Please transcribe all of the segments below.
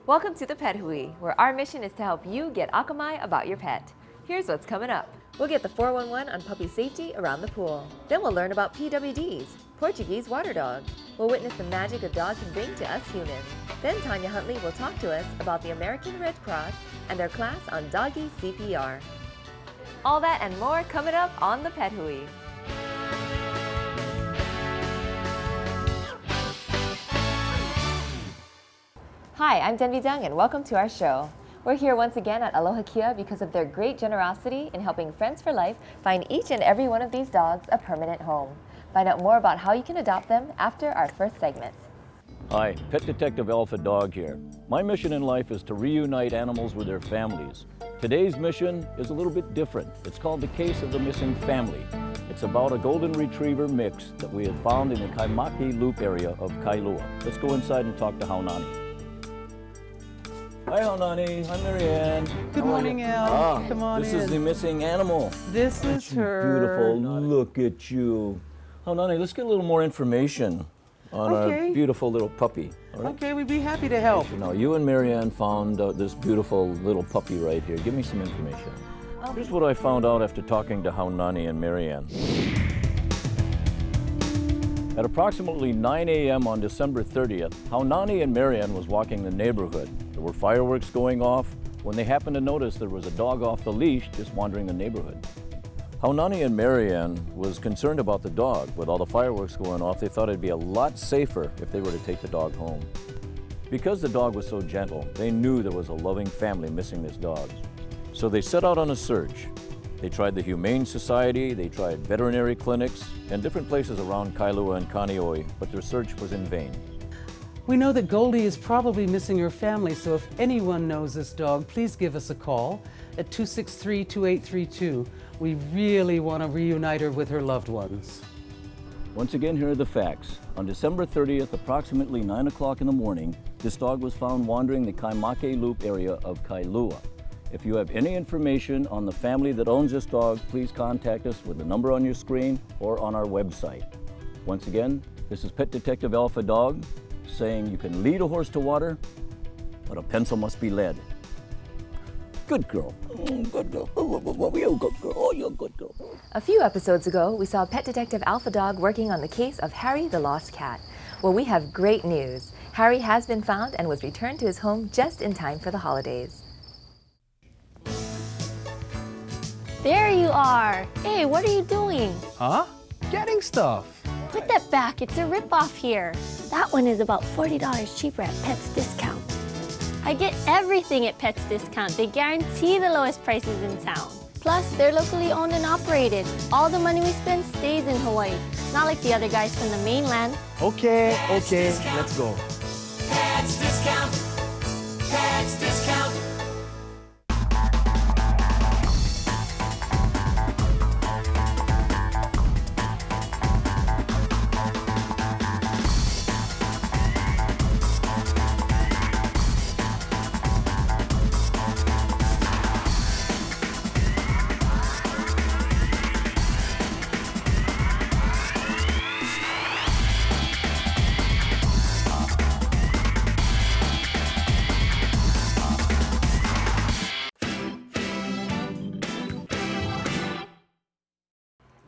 Welcome to the Pet Hui, where our mission is to help you get akamai about your pet. Here's what's coming up. We'll get the 411 on puppy safety around the pool. Then we'll learn about PWDs, Portuguese water dogs. We'll witness the magic a dog can bring to us humans. Then Tanya Huntley will talk to us about the American Red Cross and their class on doggy CPR. All that and more coming up on the Pet Hui. Hi, I'm Denby Dung and welcome to our show. We're here once again at Aloha Kia because of their great generosity in helping Friends for Life find each and every one of these dogs a permanent home. Find out more about how you can adopt them after our first segment. Hi, Pet Detective Alpha Dog here. My mission in life is to reunite animals with their families. Today's mission is a little bit different. It's called The Case of the Missing Family. It's about a golden retriever mix that we have found in the Kaimaki Loop area of Kailua. Let's go inside and talk to Haunani. Hi, Haunani. Hi, Marianne. Good morning, Al. Come on This in. is the missing animal. This is her. Beautiful. Look at you. Haunani, let's get a little more information on our beautiful little puppy. All right? Okay, we'd be happy to help. Now, you and Marianne found this beautiful little puppy right here. Give me some information. Here's what I found out after talking to Haunani and Marianne. At approximately 9 a.m. on December 30th, Haunani and Marianne was walking the neighborhood. There were fireworks going off when they happened to notice there was a dog off the leash just wandering the neighborhood. Haunani and Marianne was concerned about the dog. With all the fireworks going off, they thought it'd be a lot safer if they were to take the dog home. Because the dog was so gentle, they knew there was a loving family missing this dog. So they set out on a search. They tried the Humane Society, they tried veterinary clinics, and different places around Kailua and Kaneohe, but their search was in vain. We know that Goldie is probably missing her family, so if anyone knows this dog, please give us a call at 263-2832. We really want to reunite her with her loved ones. Once again, here are the facts. On December 30th, approximately 9 o'clock in the morning, this dog was found wandering the Kaimaki Loop area of Kailua. If you have any information on the family that owns this dog, please contact us with the number on your screen or on our website. Once again, this is Pet Detective Alpha Dog saying you can lead a horse to water, but a pencil must be lead. Good girl. Good girl. Oh, you're a good girl. Oh, you're a good girl. A few episodes ago, we saw Pet Detective Alpha Dog working on the case of Harry the Lost Cat. Well, we have great news. Harry has been found and was returned to his home just in time for the holidays. There you are! Hey, what are you doing? Huh? Getting stuff. Put that back, it's a rip-off here. That one is about $40 cheaper at Pets Discount. I get everything at Pets Discount. They guarantee the lowest prices in town. Plus, they're locally owned and operated. All the money we spend stays in Hawaii. Not like the other guys from the mainland. Okay, let's go. Pets Discount. Pets Discount.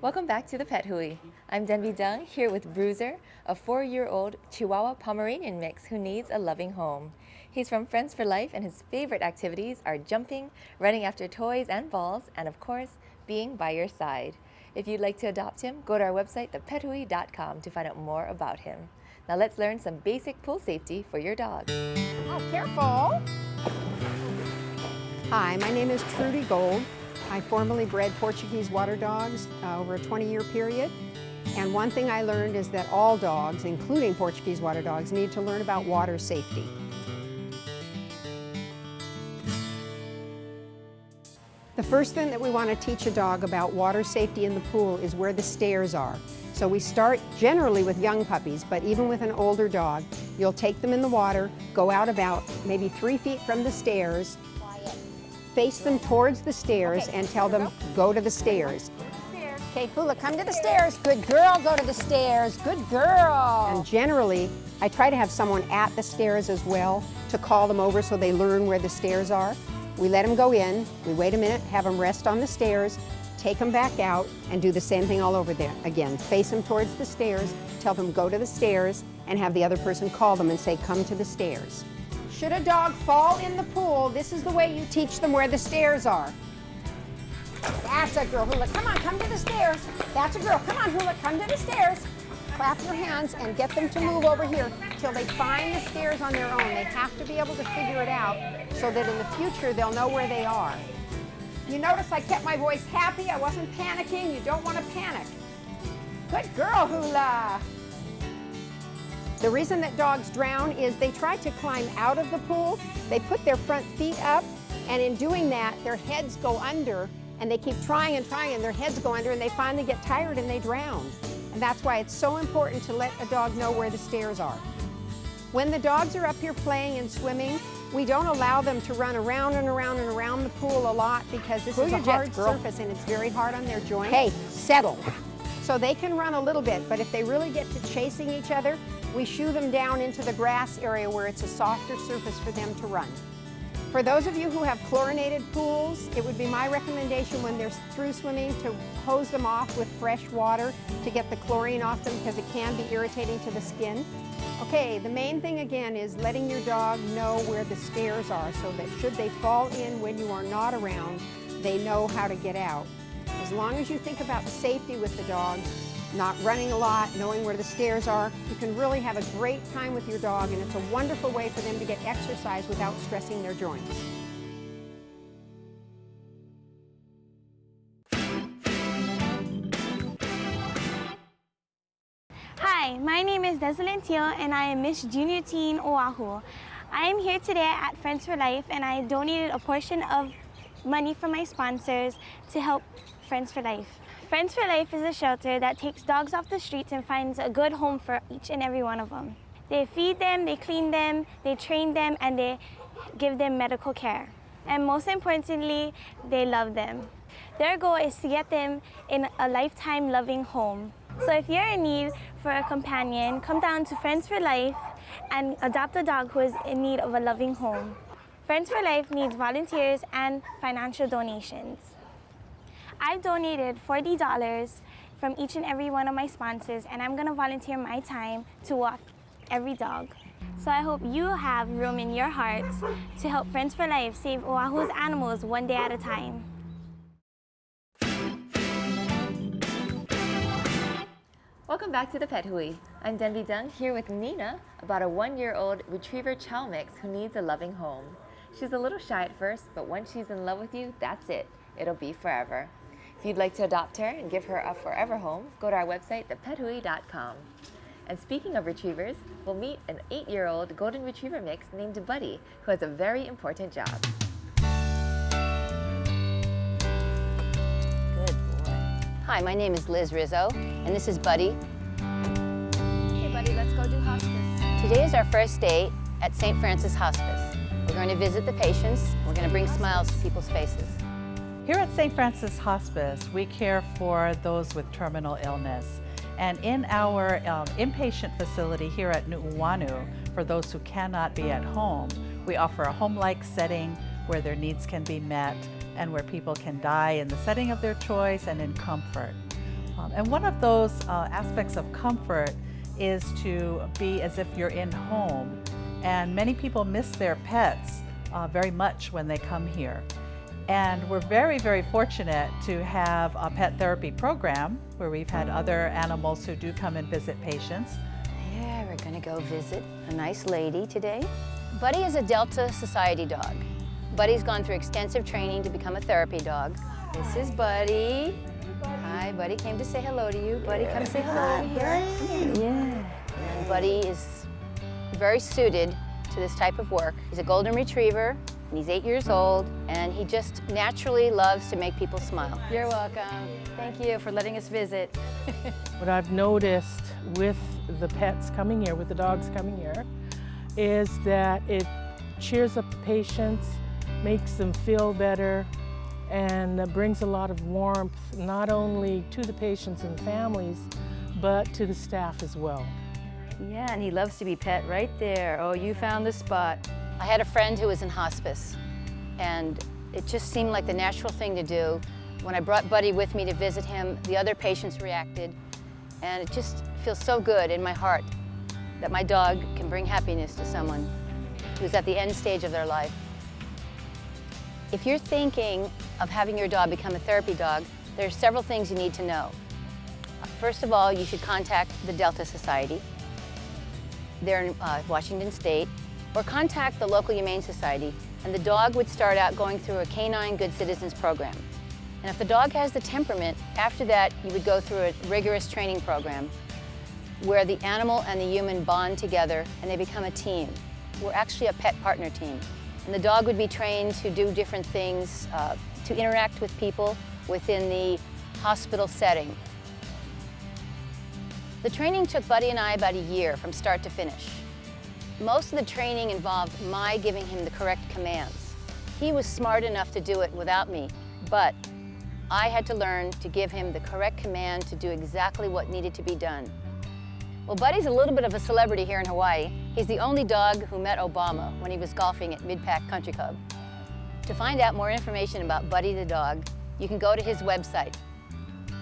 Welcome back to the Pet Hui. I'm Denby Dung here with Bruiser, a 4-year-old Chihuahua Pomeranian mix who needs a loving home. He's from Friends for Life and his favorite activities are jumping, running after toys and balls, and of course, being by your side. If you'd like to adopt him, go to our website, thepethui.com, to find out more about him. Now let's learn some basic pool safety for your dog. Oh, careful. Hi, my name is Trudy Gold. I formerly bred Portuguese water dogs over a 20-year period. And one thing I learned is that all dogs, including Portuguese water dogs, need to learn about water safety. The first thing that we want to teach a dog about water safety in the pool is where the stairs are. So we start generally with young puppies, but even with an older dog, you'll take them in the water, go out about maybe 3 feet from the stairs, face them towards the stairs, and tell them, go to the stairs. Okay, Hula, come to the stairs. Good girl, go to the stairs. Good girl. And generally, I try to have someone at the stairs as well to call them over so they learn where the stairs are. We let them go in, we wait a minute, have them rest on the stairs, take them back out, and do the same thing all over there again. Face them towards the stairs, tell them go to the stairs, and have the other person call them and say, come to the stairs. Should a dog fall in the pool, this is the way you teach them where the stairs are. That's a girl, Hula. Come on, come to the stairs. That's a girl. Come on, Hula, come to the stairs. Clap your hands and get them to move over here till they find the stairs on their own. They have to be able to figure it out so that in the future they'll know where they are. You notice I kept my voice happy. I wasn't panicking. You don't want to panic. Good girl, Hula. The reason that dogs drown is they try to climb out of the pool. They put their front feet up, and in doing that, their heads go under, and they keep trying and trying, and their heads go under, and they finally get tired and they drown. And that's why it's so important to let a dog know where the stairs are. When the dogs are up here playing and swimming, we don't allow them to run around and around and around the pool a lot because this is a hard surface and it's very hard on their joints. Hey, settle. So they can run a little bit, but if they really get to chasing each other, we shoo them down into the grass area where it's a softer surface for them to run. For those of you who have chlorinated pools, it would be my recommendation when they're through swimming to hose them off with fresh water to get the chlorine off them because it can be irritating to the skin. Okay, the main thing again is letting your dog know where the stairs are so that should they fall in when you are not around, they know how to get out. As long as you think about safety with the dog, not running a lot, knowing where the stairs are, you can really have a great time with your dog, and it's a wonderful way for them to get exercise without stressing their joints. Hi, my name is Desalentio and I am Miss Junior Teen Oahu. I am here today at Friends for Life and I donated a portion of money from my sponsors to help Friends for Life. Friends for Life is a shelter that takes dogs off the streets and finds a good home for each and every one of them. They feed them, they clean them, they train them, and they give them medical care. And most importantly, they love them. Their goal is to get them in a lifetime loving home. So if you're in need for a companion, come down to Friends for Life and adopt a dog who is in need of a loving home. Friends for Life needs volunteers and financial donations. I've donated $40 from each and every one of my sponsors, and I'm going to volunteer my time to walk every dog. So I hope you have room in your hearts to help Friends for Life save Oahu's animals one day at a time. Welcome back to the Pet Hui. I'm Denby Dung here with Nina about a 1-year-old retriever chow mix who needs a loving home. She's a little shy at first, but once she's in love with you, that's it. It'll be forever. If you'd like to adopt her and give her a forever home, go to our website, thepethui.com. And speaking of retrievers, we'll meet an 8-year-old golden retriever mix named Buddy, who has a very important job. Good boy. Hi, my name is Liz Rizzo, and this is Buddy. Okay, Buddy, let's go do hospice. Today is our first day at St. Francis Hospice. We're going to visit the patients. We're going to bring smiles to people's faces. Here at St. Francis Hospice, we care for those with terminal illness. And in our inpatient facility here at Nu'uanu, for those who cannot be at home, we offer a home-like setting where their needs can be met and where people can die in the setting of their choice and in comfort. And one of those aspects of comfort is to be as if you're in home. And many people miss their pets very much when they come here. And we're very, very fortunate to have a pet therapy program where we've had other animals who do come and visit patients. Yeah, we're going to go visit a nice lady today. Buddy is a Delta Society dog. Buddy's gone through extensive training to become a therapy dog. This is Buddy. Hi, Buddy came to say hello to you. Buddy, come say hello to here. Yeah. And Buddy is very suited to this type of work. He's a golden retriever. And he's 8 years old, and he just naturally loves to make people smile. You're welcome. Thank you for letting us visit. What I've noticed with the pets coming here, with the dogs coming here, is that it cheers up the patients, makes them feel better, and brings a lot of warmth, not only to the patients and families, but to the staff as well. Yeah, and he loves to be pet right there. Oh, you found the spot. I had a friend who was in hospice, and it just seemed like the natural thing to do. When I brought Buddy with me to visit him, the other patients reacted, and it just feels so good in my heart that my dog can bring happiness to someone who's at the end stage of their life. If you're thinking of having your dog become a therapy dog, there are several things you need to know. First of all, you should contact the Delta Society. They're in Washington State, or contact the local Humane Society, and the dog would start out going through a Canine Good Citizens program. And if the dog has the temperament, after that you would go through a rigorous training program where the animal and the human bond together and they become a team. We're actually a pet partner team. And the dog would be trained to do different things, to interact with people within the hospital setting. The training took Buddy and I about a year from start to finish. Most of the training involved my giving him the correct commands. He was smart enough to do it without me, but I had to learn to give him the correct command to do exactly what needed to be done. Well, Buddy's a little bit of a celebrity here in Hawaii. He's the only dog who met Obama when he was golfing at Mid-Pac Country Club. To find out more information about Buddy the dog, you can go to his website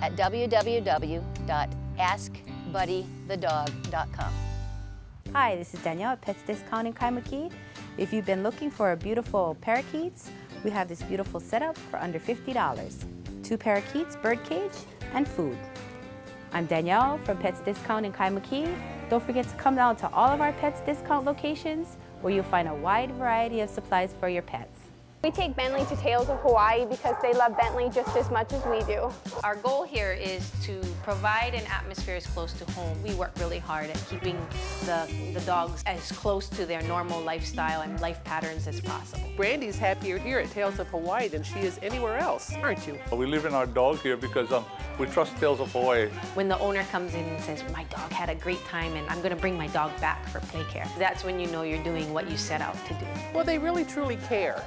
at www.askbuddythedog.com. Hi, this is Danielle at Pets Discount in Kaimuki. If you've been looking for a beautiful parakeets, we have this beautiful setup for under $50. 2 parakeets, bird cage, and food. I'm Danielle from Pets Discount in Kaimuki. Don't forget to come down to all of our Pets Discount locations where you'll find a wide variety of supplies for your pets. We take Bentley to Tales of Hawaii because they love Bentley just as much as we do. Our goal here is to provide an atmosphere as close to home. We work really hard at keeping the dogs as close to their normal lifestyle and life patterns as possible. Brandy's happier here at Tales of Hawaii than she is anywhere else, aren't you? We live in our dog here because we trust Tales of Hawaii. When the owner comes in and says, my dog had a great time and I'm going to bring my dog back for play care, that's when you know you're doing what you set out to do. Well, they really truly care.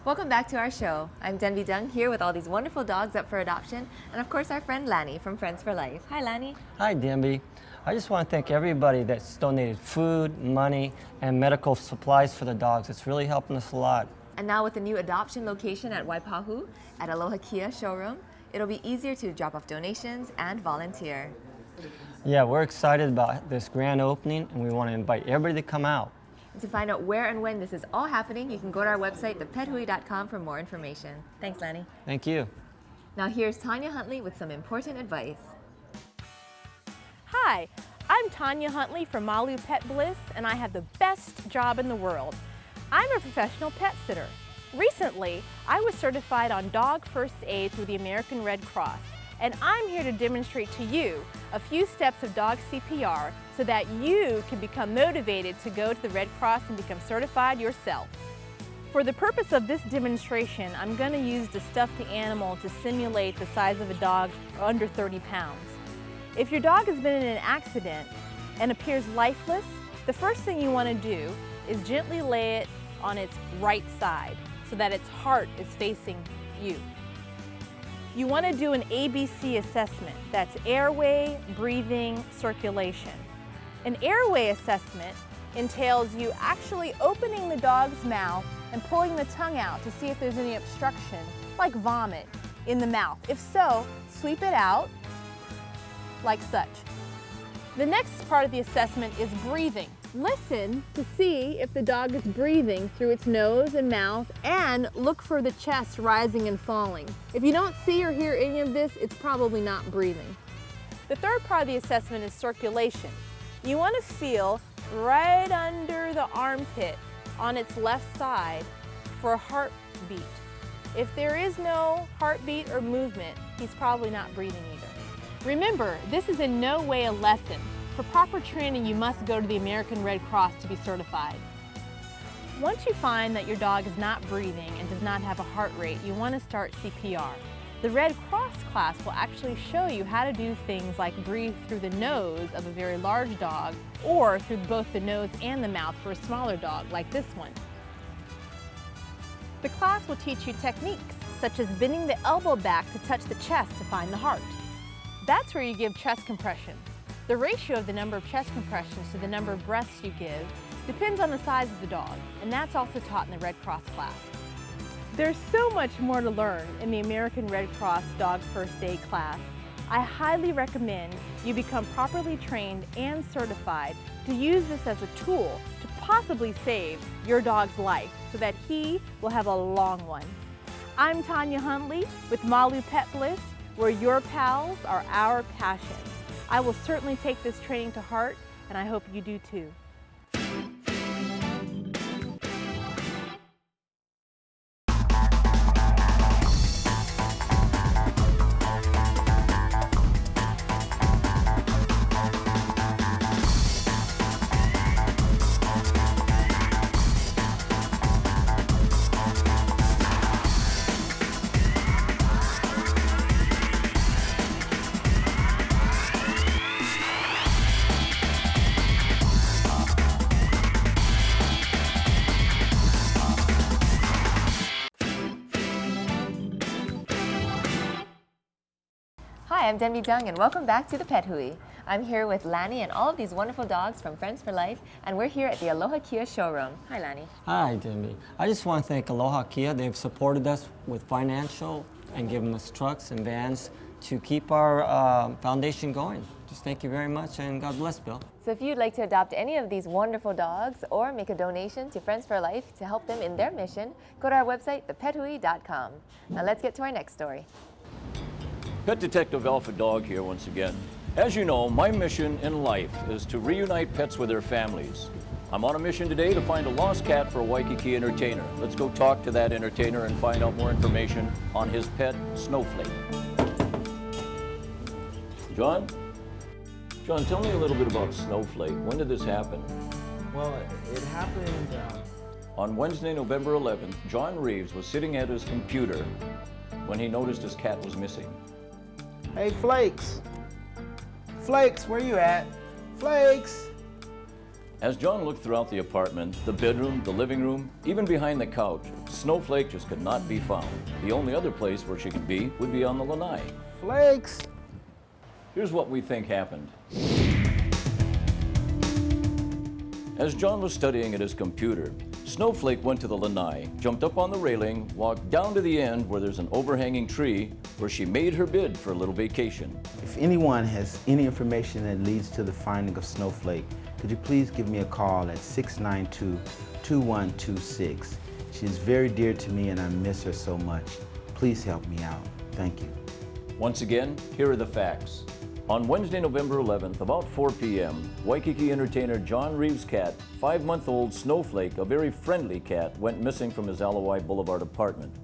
Welcome back to our show. I'm Denby Dung here with all these wonderful dogs up for adoption, and of course our friend Lanny from Friends for Life. Hi, Lanny. Hi, Denby. I just want to thank everybody that's donated food, money, and medical supplies for the dogs. It's really helping us a lot. And now with the new adoption location at Waipahu at Aloha Kia showroom, it'll be easier to drop off donations and volunteer. Yeah, we're excited about this grand opening, and we want to invite everybody to come out. And to find out where and when this is all happening, you can go to our website, thepethui.com, for more information. Thanks, Lanny. Thank you. Now here's Tanya Huntley with some important advice. Hi, I'm Tanya Huntley from Malu Pet Bliss, and I have the best job in the world. I'm a professional pet sitter. Recently, I was certified on DogFirstAid through the American Red Cross, and I'm here to demonstrate to you a few steps of dog CPR so that you can become motivated to go to the Red Cross and become certified yourself. For the purpose of this demonstration, I'm going to use the stuffed animal to simulate the size of a dog under 30 pounds. If your dog has been in an accident and appears lifeless, the first thing you want to do is gently lay it on its right side so that its heart is facing you. You want to do an ABC assessment. That's airway, breathing, circulation. An airway assessment entails you actually opening the dog's mouth and pulling the tongue out to see if there's any obstruction, like vomit, in the mouth. If so, sweep it out like such. The next part of the assessment is breathing. Listen to see if the dog is breathing through its nose and mouth, and look for the chest rising and falling. If you don't see or hear any of this, it's probably not breathing. The third part of the assessment is circulation. You want to feel right under the armpit on its left side for a heartbeat. If there is no heartbeat or movement, he's probably not breathing either. Remember, this is in no way a lesson. For proper training, you must go to the American Red Cross to be certified. Once you find that your dog is not breathing and does not have a heart rate, you want to start CPR. The Red Cross class will actually show you how to do things like breathe through the nose of a very large dog, or through both the nose and the mouth for a smaller dog, like this one. The class will teach you techniques, such as bending the elbow back to touch the chest to find the heart. That's where you give chest compressions. The ratio of the number of chest compressions to the number of breaths you give depends on the size of the dog, and that's also taught in the Red Cross class. There's so much more to learn in the American Red Cross Dog First Aid class. I highly recommend you become properly trained and certified to use this as a tool to possibly save your dog's life so that he will have a long one. I'm Tanya Huntley with Malu Pet Bliss, where your pals are our passion. I will certainly take this training to heart, and I hope you do too. Hi, I'm Denby Jung, and welcome back to the Pet Hui. I'm here with Lanny and all of these wonderful dogs from Friends for Life, and we're here at the Aloha Kia showroom. Hi, Lanny. Hi, Jimmy. I just want to thank Aloha Kia. They've supported us with financial and given us trucks and vans to keep our foundation going. Just thank you very much, and God bless, Bill. So if you'd like to adopt any of these wonderful dogs or make a donation to Friends for Life to help them in their mission, go to our website, thepethui.com. Now let's get to our next story. Pet Detective Alpha Dog here once again. As you know, my mission in life is to reunite pets with their families. I'm on a mission today to find a lost cat for a Waikiki entertainer. Let's go talk to that entertainer and find out more information on his pet, Snowflake. John? John, tell me a little bit about Snowflake. When did this happen? Well, it happened... On Wednesday, November 11th, John Reeves was sitting at his computer when he noticed his cat was missing. Hey, Flakes! Flakes, where you at? Flakes! As John looked throughout the apartment, the bedroom, the living room, even behind the couch, Snowflake just could not be found. The only other place where she could be would be on the lanai. Flakes! Here's what we think happened. As John was studying at his computer, Snowflake went to the lanai, jumped up on the railing, walked down to the end where there's an overhanging tree where she made her bid for a little vacation. If anyone has any information that leads to the finding of Snowflake, could you please give me a call at 692-2126. She is very dear to me and I miss her so much. Please help me out. Thank you. Once again, here are the facts. On Wednesday, November 11th, about 4 p.m., Waikiki entertainer John Reeves' cat, 5-month-old Snowflake, a very friendly cat, went missing from his Alawai Boulevard apartment.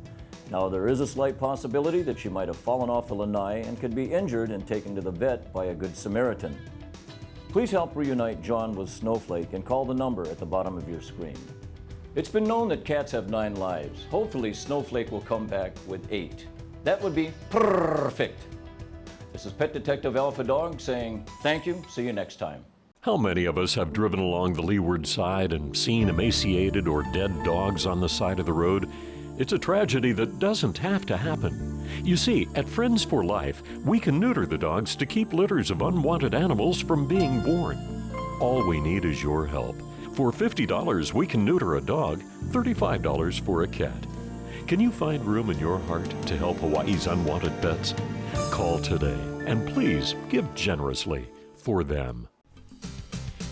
Now, there is a slight possibility that she might have fallen off the lanai and could be injured and taken to the vet by a good Samaritan. Please help reunite John with Snowflake and call the number at the bottom of your screen. It's been known that cats have 9 lives. Hopefully, Snowflake will come back with 8. That would be perfect. This is Pet Detective Alpha Dog saying thank you, see you next time. How many of us have driven along the leeward side and seen emaciated or dead dogs on the side of the road? It's a tragedy that doesn't have to happen. You see, at Friends for Life, we can neuter the dogs to keep litters of unwanted animals from being born. All we need is your help. For $50, we can neuter a dog, $35 for a cat. Can you find room in your heart to help Hawaii's unwanted pets? Call today, and please give generously for them.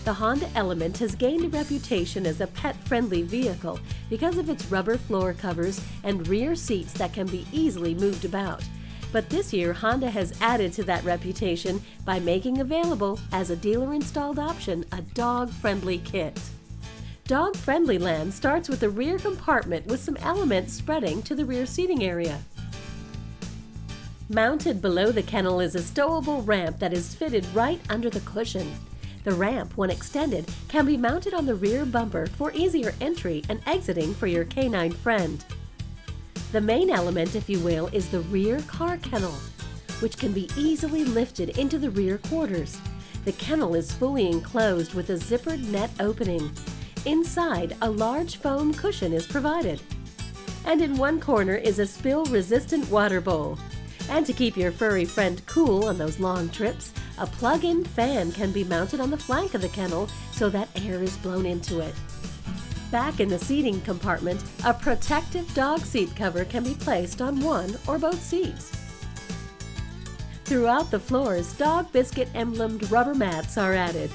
The Honda Element has gained a reputation as a pet-friendly vehicle because of its rubber floor covers and rear seats that can be easily moved about. But this year, Honda has added to that reputation by making available, as a dealer-installed option, a dog-friendly kit. Dog Friendly Land starts with a rear compartment with some elements spreading to the rear seating area. Mounted below the kennel is a stowable ramp that is fitted right under the cushion. The ramp, when extended, can be mounted on the rear bumper for easier entry and exiting for your canine friend. The main element, if you will, is the rear car kennel, which can be easily lifted into the rear quarters. The kennel is fully enclosed with a zippered net opening. Inside, a large foam cushion is provided. And in one corner is a spill-resistant water bowl. And to keep your furry friend cool on those long trips, a plug-in fan can be mounted on the flank of the kennel so that air is blown into it. Back in the seating compartment, a protective dog seat cover can be placed on one or both seats. Throughout the floors, dog biscuit emblemed rubber mats are added.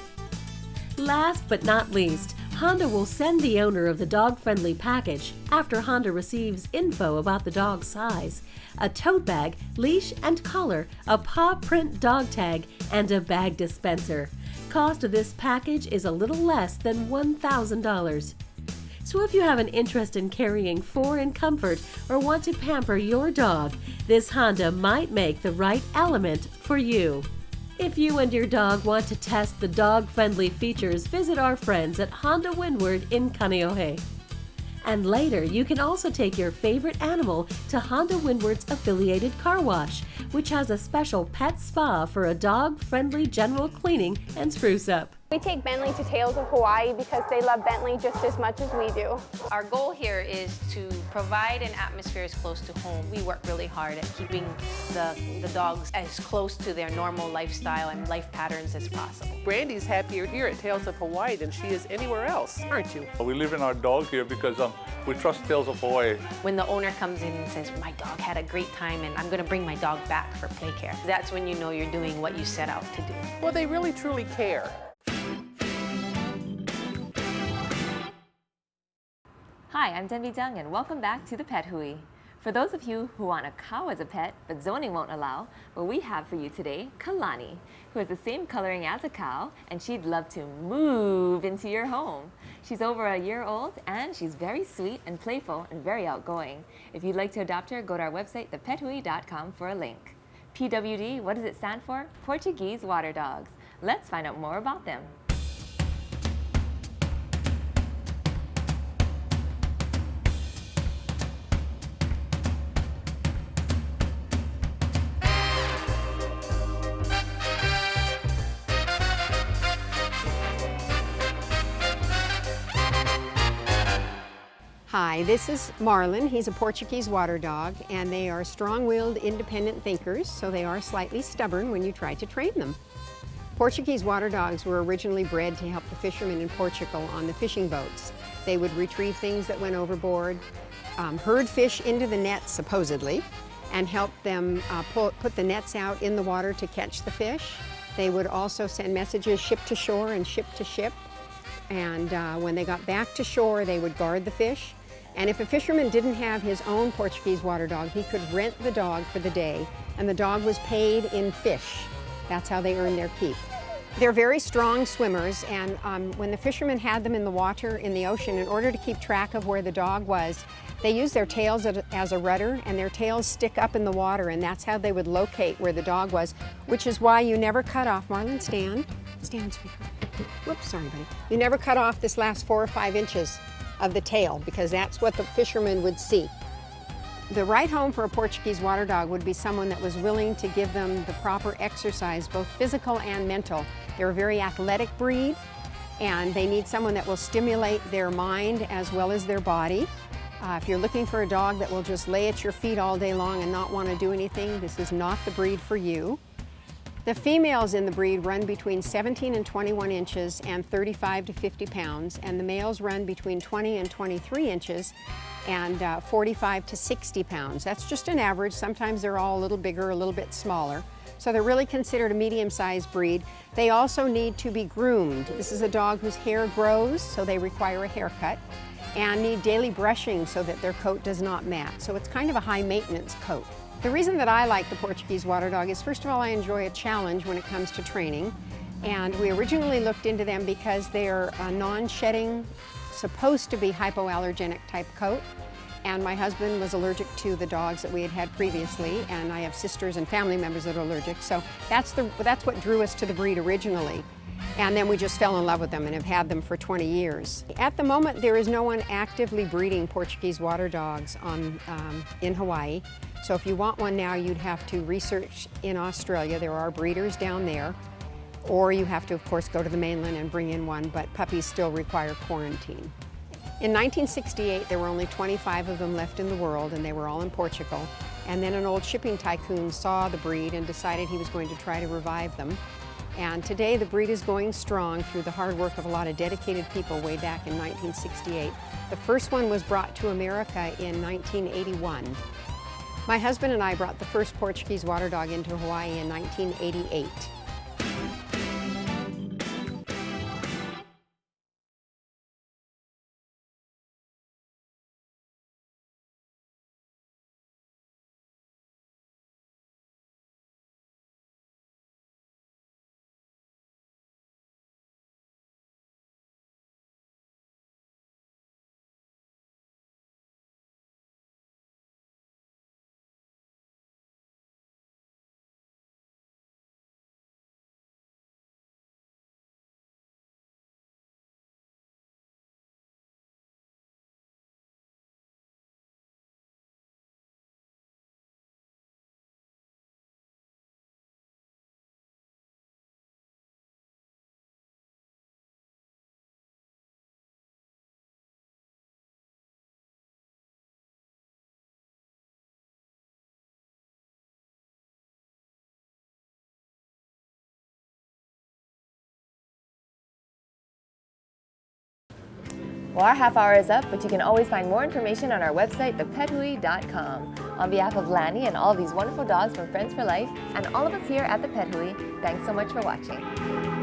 Last but not least, Honda will send the owner of the dog-friendly package, after Honda receives info about the dog's size, a tote bag, leash and collar, a paw print dog tag, and a bag dispenser. Cost of this package is a little less than $1,000. So if you have an interest in caring for and comfort or want to pamper your dog, this Honda might make the right element for you. If you and your dog want to test the dog-friendly features, visit our friends at Honda Windward in Kaneohe. And later, you can also take your favorite animal to Honda Windward's affiliated car wash, which has a special pet spa for a dog-friendly general cleaning and spruce up. We take Bentley to Tales of Hawaii because they love Bentley just as much as we do. Our goal here is to provide an atmosphere as close to home. We work really hard at keeping the dogs as close to their normal lifestyle and life patterns as possible. Brandy's happier here at Tales of Hawaii than she is anywhere else, aren't you? We live in our dog here because we trust Tales of Hawaii. When the owner comes in and says, my dog had a great time and I'm going to bring my dog back for play care, that's when you know you're doing what you set out to do. Well, they really truly care. Hi, I'm Denby Jung and welcome back to the Pet Hui. For those of you who want a cow as a pet but zoning won't allow, well, we have for you today Kalani, who has the same coloring as a cow and she'd love to move into your home. She's over a year old and she's very sweet and playful and very outgoing. If you'd like to adopt her, go to our website, thepethui.com, for a link. PWD, what does it stand for? Portuguese Water Dogs. Let's find out more about them. Hi, this is Marlin. He's a Portuguese water dog, and they are strong-willed, independent thinkers, so they are slightly stubborn when you try to train them. Portuguese water dogs were originally bred to help the fishermen in Portugal on the fishing boats. They would retrieve things that went overboard, herd fish into the nets, supposedly, and help them put the nets out in the water to catch the fish. They would also send messages ship to shore and ship to ship. And when they got back to shore, they would guard the fish. And if a fisherman didn't have his own Portuguese water dog, he could rent the dog for the day, and the dog was paid in fish. That's how they earned their keep. They're very strong swimmers, and when the fishermen had them in the water, in the ocean, in order to keep track of where the dog was, they used their tails as a rudder, and their tails stick up in the water, and that's how they would locate where the dog was, which is why you never cut off, Marlin, stand, sweetheart. Whoops, sorry, buddy. You never cut off this last 4 or 5 inches of the tail, because that's what the fishermen would see. The right home for a Portuguese water dog would be someone that was willing to give them the proper exercise, both physical and mental. They're a very athletic breed, and they need someone that will stimulate their mind as well as their body. If you're looking for a dog that will just lay at your feet all day long and not want to do anything, this is not the breed for you. The females in the breed run between 17 and 21 inches and 35 to 50 pounds, and the males run between 20 and 23 inches and 45 to 60 pounds. That's just an average. Sometimes they're all a little bigger, a little bit smaller. So they're really considered a medium-sized breed. They also need to be groomed. This is a dog whose hair grows, so they require a haircut, and need daily brushing so that their coat does not mat. So it's kind of a high-maintenance coat. The reason that I like the Portuguese water dog is, first of all, I enjoy a challenge when it comes to training. And we originally looked into them because they're a non-shedding, supposed to be hypoallergenic type coat. And my husband was allergic to the dogs that we had had previously, and I have sisters and family members that are allergic. So that's what drew us to the breed originally. And then we just fell in love with them and have had them for 20 years. At the moment, there is no one actively breeding Portuguese water dogs in Hawaii. So if you want one now, you'd have to research in Australia. There are breeders down there. Or you have to, of course, go to the mainland and bring in one, but puppies still require quarantine. In 1968, there were only 25 of them left in the world, and they were all in Portugal. And then an old shipping tycoon saw the breed and decided he was going to try to revive them. And today the breed is going strong through the hard work of a lot of dedicated people way back in 1968. The first one was brought to America in 1981. My husband and I brought the first Portuguese water dog into Hawaii in 1988. Well, our half hour is up, but you can always find more information on our website, thepethui.com. On behalf of Lanny and all these wonderful dogs from Friends for Life, and all of us here at The Pet Hui, thanks so much for watching.